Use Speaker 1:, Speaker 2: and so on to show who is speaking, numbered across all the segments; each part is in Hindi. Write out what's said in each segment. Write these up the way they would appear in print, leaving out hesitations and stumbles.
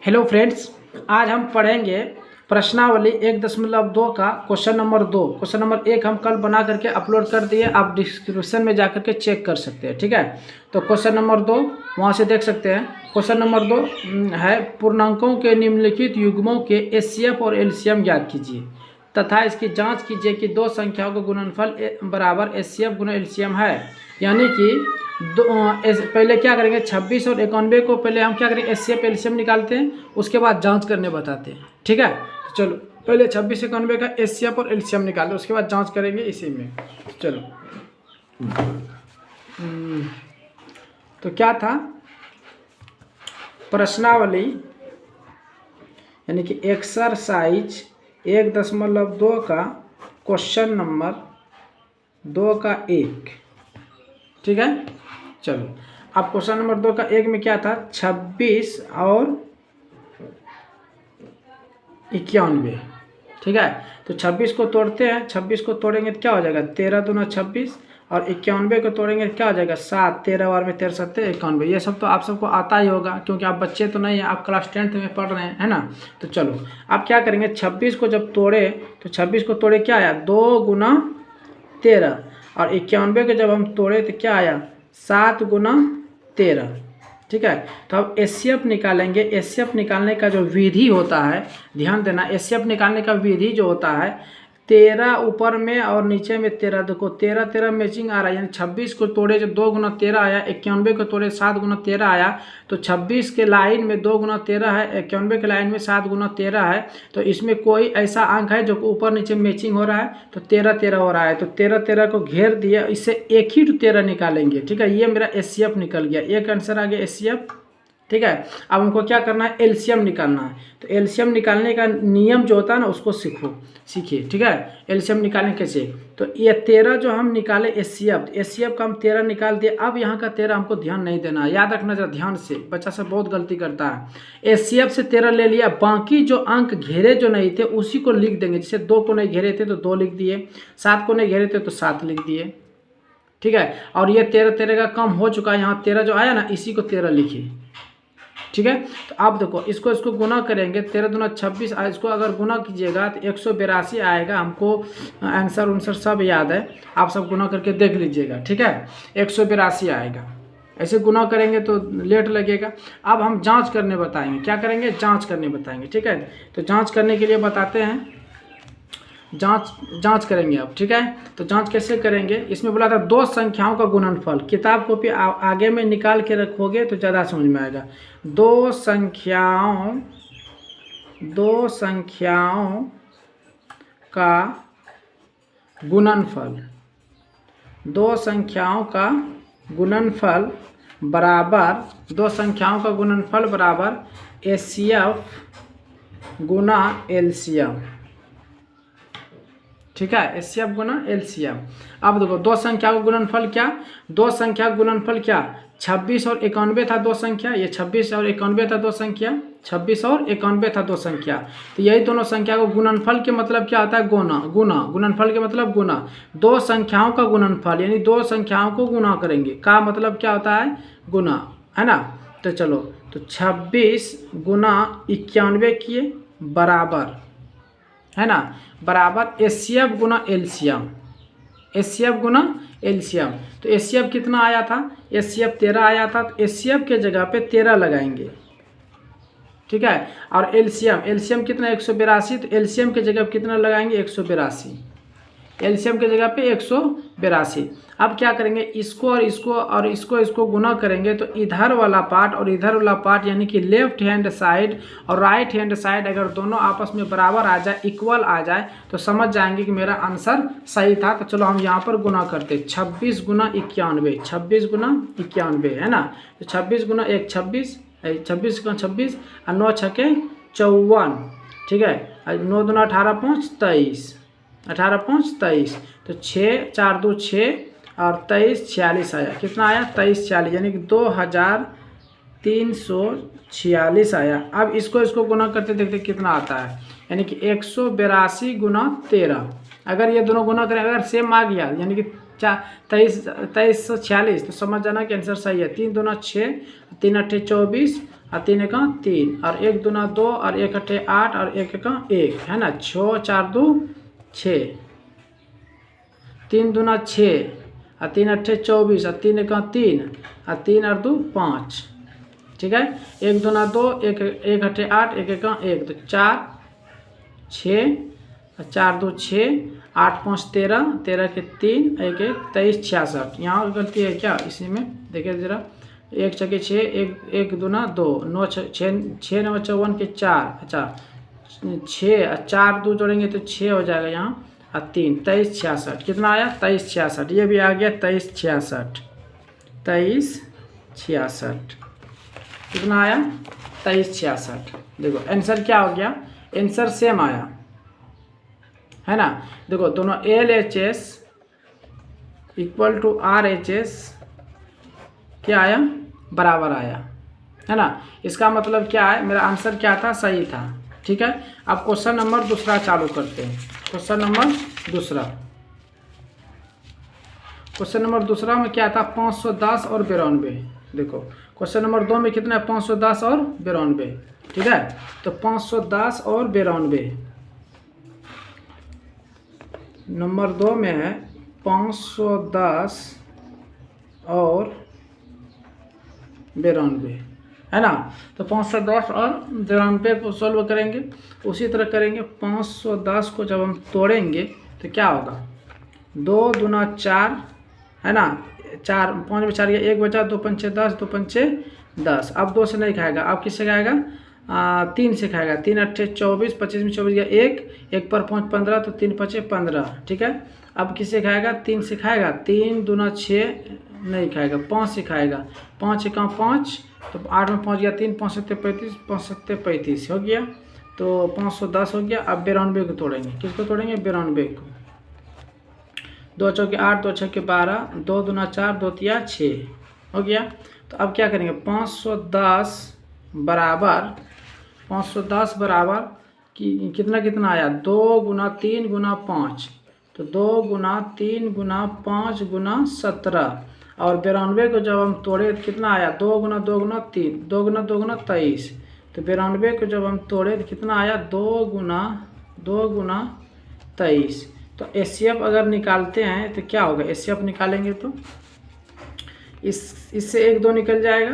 Speaker 1: हेलो फ्रेंड्स, आज हम पढ़ेंगे प्रश्नावली 1.2 का क्वेश्चन नंबर 2। क्वेश्चन नंबर 1 हम कल बना करके अपलोड कर दिए, आप डिस्क्रिप्शन में जा करके चेक कर सकते हैं। ठीक है, तो क्वेश्चन नंबर 2 वहाँ से देख सकते हैं। क्वेश्चन नंबर 2 है पूर्णांकों के निम्नलिखित युग्मों के एचसीएफ और एलसीएम ज्ञात कीजिए तथा इसकी जांच कीजिए कि दो संख्याओं का गुणनफल बराबर एचसीएफ गुना एलसीएम है। यानी कि पहले क्या करेंगे, 26 और 91 को पहले हम क्या करेंगे, एचसीएफ एलसीएम निकालते हैं, उसके बाद जांच करने बताते हैं। ठीक है, तो चलो पहले 26 91 का एचसीएफ और एलसीएम निकालते हैं, उसके बाद जांच करेंगे इसी में। चलो तो क्या था, प्रश्नावली यानी कि एक्सरसाइज 1.2 का क्वेश्चन नंबर 2 का 1। ठीक है, चलो अब क्वेश्चन नंबर 2 का 1 में क्या था, 26 और 91। ठीक है, तो 26 को तोड़ते हैं, 26 को तोड़ेंगे तो क्या हो जाएगा, 13 दूना 26, और 91 को तोड़ेंगे तो क्या हो जाएगा, 7। 13 बार में 13 7 91। ये सब तो आप सबको आता ही होगा, क्योंकि आप बच्चे तो नहीं हैं, आप क्लास 10th में पढ़ रहे हैं, है ना। तो चलो आप क्या करेंगे, 26 को जब तोड़े तो 26 को तोड़े क्या आया, 2 गुना 13, और 91 को जब हम तोड़े तो क्या आया, 7 गुना 13। ठीक है, तो अब एचसीएफ निकालेंगे। एचसीएफ निकालने का जो विधि होता है, ध्यान देना, एचसीएफ निकालने का विधि जो होता है, 13 ऊपर में और नीचे में 13। देखो 13 13 मैचिंग आ रहा है, यानी 26 को तोड़े जो 2 गुना 13 आया, 91 को तोड़े 7 गुना 13 आया, तो 26 के लाइन में 2 गुना 13 है, 91 के लाइन में 7 गुना 13 है। तो इसमें कोई ऐसा अंक है जो ऊपर नीचे मैचिंग हो रहा है, तो 13 13 हो रहा है, तो 13 13 को घेर दिया, इससे एक ही 13 निकालेंगे। ठीक है, ये मेरा एचसीएफ निकल गया, एक आंसर आ गया एचसीएफ। ठीक है, अब हमको क्या करना है, एलसीएम निकालना है। तो एलसीएम निकालने का नियम जो होता है ना, उसको सीखिए। ठीक है, एलसीएम निकालने कैसे, तो ये 13 जो हम निकाले एचसीएफ का हम 13 निकाल दिए। अब यहाँ का 13 हमको ध्यान नहीं देना है, याद रखना जरा ध्यान से, बच्चा सब बहुत गलती करता है। एचसीएफ से 13 ले लिया, बाकी जो अंक घेरे जो नहीं थे उसी को लिख देंगे। जैसे 2 को नहीं घेरे थे तो 2 लिख दिए, 7 को नहीं घेरे थे तो 7 लिख दिए। ठीक है, और ये 13 13 का कम हो चुका है, यहाँ 13 जो आया ना, इसी को 13 लिखिए। ठीक है, तो आप देखो इसको गुना करेंगे, 13 दूना 26, इसको अगर गुना कीजिएगा तो 182 आएगा। हमको आंसर सब याद है, आप सब गुना करके देख लीजिएगा। ठीक है, 182 आएगा। ऐसे गुना करेंगे तो लेट लगेगा। अब हम जांच करने बताएंगे, क्या करेंगे, जांच करने बताएंगे। ठीक है, तो जांच करने के लिए बताते हैं, जांच करेंगे अब। ठीक है, तो जांच कैसे करेंगे, इसमें बोला था दो संख्याओं का गुणनफल। किताब कॉपी आगे में निकाल के रखोगे तो ज़्यादा समझ में आएगा। दो संख्याओं का गुणनफल, दो संख्याओं का गुणनफल बराबर, दो संख्याओं का गुणनफल बराबर एचसीएफ गुना एलसीएम। ठीक है, एचसीएफ गुना एलसीएम। अब देखो दो संख्या का गुणनफल क्या, दो संख्या का गुणनफल क्या, 26 और 91 था दो संख्या, ये 26 और 91 था दो संख्या, 26 और 91 था दो संख्या। तो यही दोनों संख्या को गुणनफल के मतलब क्या होता है, गुणनफल के मतलब गुना। दो संख्याओं का गुणनफल यानी दो संख्याओं को गुना करेंगे, का मतलब क्या होता है, गुना, है ना। तो चलो, तो 26 गुना 91 किए बराबर, है ना, बराबर एचसीएफ गुना एलसीएम, एचसीएफ गुना एलसीएम। तो एचसीएफ कितना आया था, एचसीएफ 13 आया था, तो एचसीएफ के जगह पे 13 लगाएंगे। ठीक है, और एलसीएम कितना, 182, तो एलसीएम के जगह पे कितना लगाएंगे, 182, एलसीएम के जगह पे 182। अब क्या करेंगे, इसको गुना करेंगे, तो इधर वाला पार्ट और इधर वाला पार्ट यानी कि लेफ्ट हैंड साइड और राइट हैंड साइड अगर दोनों आपस में बराबर आ जाए, इक्वल आ जाए, तो समझ जाएंगे कि मेरा आंसर सही था। तो चलो हम यहाँ पर गुना करते, 26 गुना 91, 26 गुना 91, है ना। तो 26 गुना 1 26, 26 गुना 26, और 9 छके 54। ठीक है, 9 दूना 18 5 23, 18 5 23, तो 6 4 2 6 और 23 46 आया। कितना आया, 23 46, यानी कि 2346 आया। अब इसको गुना करते देखते कितना आता है, यानी कि 182 गुना 13। अगर ये दोनों गुना करें, अगर सेम आ गया यानी कि 23 2346, तो समझ जाना कि आंसर सही है। 3 दूना 6, 3 अट्ठे 24 और 3 एका 3 और 1 दूना 2 और 1 अट्ठे 8 और 1 एका 1 है ना। 6 4 2 6, 3 दूना 6 और 3 अट्ठे 24 और 3 एका 3 और 3 और 2 5, ठीक है। 1 दूना 2, 1 अट्ठे 8, 1 एका 1, तो 4 6 और 4 2 6, 8 5 13, 13 के 3, 1 1 23 66। यहाँ गलती है क्या इसी में, देखिए ज़रा। 1 6 6, 1 दूना 2, 9 6 6 9 54 के 4, अच्छा 6 और 4 2 जोड़ेंगे तो 6 हो जाएगा यहाँ, और 3 23 66। कितना आया 23 66, ये भी आ गया 23 66, 23 66। कितना आया 23 66। देखो आंसर क्या हो गया, आंसर सेम आया है ना। देखो दोनों LHS इक्वल टू RHS क्या आया, बराबर आया है ना। इसका मतलब क्या है, मेरा आंसर क्या था, सही था, ठीक है। अब क्वेश्चन नंबर दूसरा चालू करते हैं। क्वेश्चन नंबर दूसरा, क्वेश्चन नंबर दूसरा में क्या था, 510 और 92। देखो क्वेश्चन नंबर 2 में कितना है, 510 और 92, ठीक है। तो 510 और 92, नंबर 2 में है 510 और 92 है ना। तो 510 और 92 को सॉल्व करेंगे, उसी तरह करेंगे। 510 को जब हम तोड़ेंगे तो क्या होगा, 2 दूना 4 है ना, 4 5 में 4 गया, 1 बचा, 2 पंचे 10, 2 पंचे 10। अब 2 से नहीं खाएगा, अब किससे खाएगा, 3 से खाएगा। 3 अट्ठे 24, 25 में 24 गया 1 पर 5 15, तो 3 पचे 15, ठीक है। अब किससे खाएगा, 3 से खाएगा। 3 दूना 6 नहीं खाएगा, 5 से खाएगा। 5 एका 5, तो 8 में 5 गया 3, 5 7 35, 5 7 35 हो गया, तो 510 हो गया। अब 92 को तोड़ेंगे, किसको तोड़ेंगे, 92 को। 2 चौके 8, 2 छक्के 12, 2 दूना 4, 2 तिया 6 हो गया। तो अब क्या करेंगे, 510 बराबर 510 बराबर कि कितना कितना आया, 2 गुना 3 गुना 5, तो 2 गुना 3 गुना 5 गुना 17। और 92 को जब हम तोड़े तो कितना आया, 2 गुना 2 गुना 3, 2 गुना 2 गुना 23। तो 92 को जब हम तोड़े तो कितना आया, 2 गुना 23। तो HCF अगर निकालते हैं तो क्या होगा, HCF निकालेंगे तो इससे 1 2 निकल जाएगा,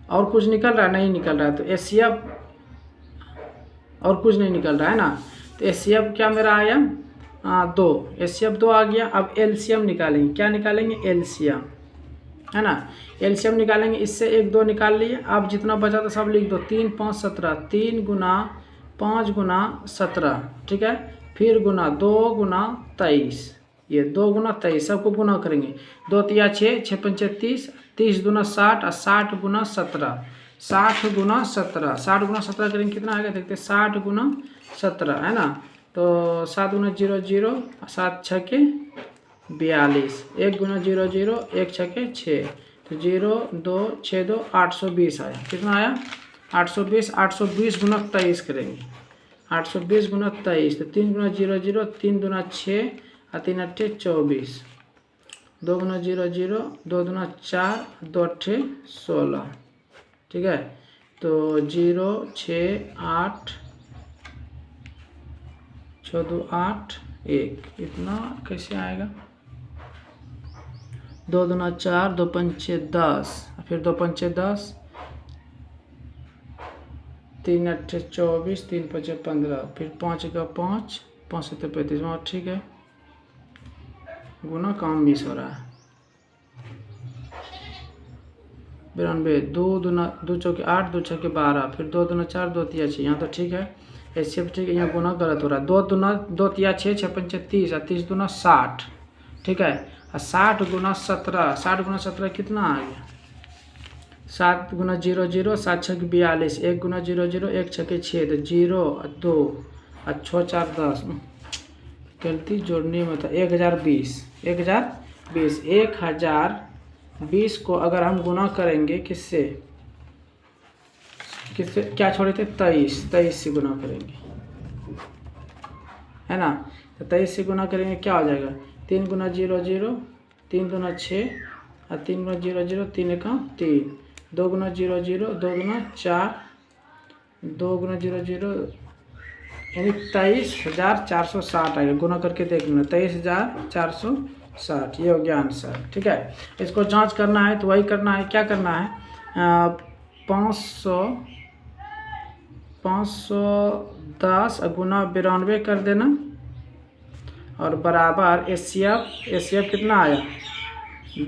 Speaker 1: और कुछ निकल रहा है, नहीं निकल रहा है। तो HCF और कुछ नहीं निकल रहा है ना। तो HCF क्या मेरा आया, 2, HCF 2 आ गया। अब LCM निकालेंगे, क्या निकालेंगे, LCM है ना। LCM निकालेंगे, इससे 1 2 निकाल लिए। अब जितना बचा था सब लिख दो, 3 5 17, 3 गुना 5 गुना 17, ठीक है। फिर गुना 2 गुना 23, ये 2 गुना 23 सबको गुना करेंगे। 2 तिया 6, 6 पंचे 30, 30 दूना 60 और 60 गुना 17, 60 गुना 17, 60 गुना 17 करेंगे कितना आएगा, देखते हैं। 60 गुना 17 है ना, तो 7 गुना 0 0, 7 6 के 42, 1 गुना 0 0, 1 6 के 6, तो 0 2 6 2 820 आया। कितना आया, 820। 820 गुना 23 करेंगे, 820 गुना 23, तो 3 गुना 0 0, 3 दूना 6 और 3 अट्ठे 24, 2 गुना 0 0, 2 दूना 4, 2 अट्ठे 16, ठीक है। तो 0 6 8 6 2 8 1, इतना कैसे आएगा, 2 दूना 4, 2 पंचे 10, फिर 2 पंचे 10, 3 अट्ठे 24, 3 पचे 15, फिर 5 का 5, 5 7 35, वहाँ ठीक है। गुना काम मिस हो रहा है। 92, 2 दूना 2 चौके 8, 2 छक्के 12, फिर 2 दूना 4, 2 तिया 6, यहाँ तो ठीक है। ऐसे ठीक है, यहाँ गुना गलत हो रहा है। 2 दूना 2 तिया 6, 6 पंचे 30 और 30 दूना 60, ठीक है। और 60 गुना 17, 60 गुना 17 कितना आ गया, 7 गुना 0 0, 7 छक्के 42, 1 गुना 0 0, 1 छक्के 6, तो 0 2 और 6 4 10, गलती जोड़ने में था। 1020, 1020 को अगर हम गुना करेंगे किससे क्या छोड़े थे, 23 से गुना करेंगे है ना। तो 23 से गुना करेंगे क्या हो जाएगा, 3 गुना 0 0, 3 दूना 6 और 3 गुना 0 0, 3 एका 3, 2 गुना 0 0, 2 गुना 4, 2 गुना 0 0 यानी 23,460 आएगा। गुना करके देख लेना 23,460, ये हो गया आंसर। ठीक है, इसको जांच करना है तो वही करना है, क्या करना है 510 गुना 92 कर देना और बराबर एचसीएफ कितना आया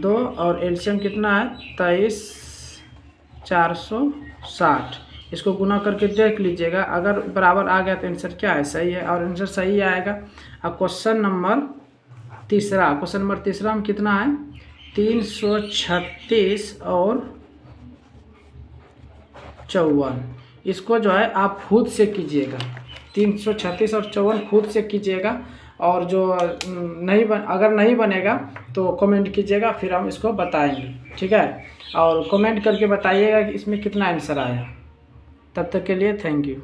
Speaker 1: 2 और एलसीएम कितना है 23,460। इसको गुना करके देख लीजिएगा, अगर बराबर आ गया तो आंसर क्या है, सही है, और आंसर सही आएगा। अब क्वेश्चन नंबर तीसरा में कितना है 336 और 54। इसको जो है आप खुद से कीजिएगा, 336 और 54 खुद से कीजिएगा, और जो अगर नहीं बनेगा तो कमेंट कीजिएगा, फिर हम इसको बताएंगे। ठीक है, और कमेंट करके बताइएगा कि इसमें कितना आंसर आया। तब तक के लिए थैंक यू।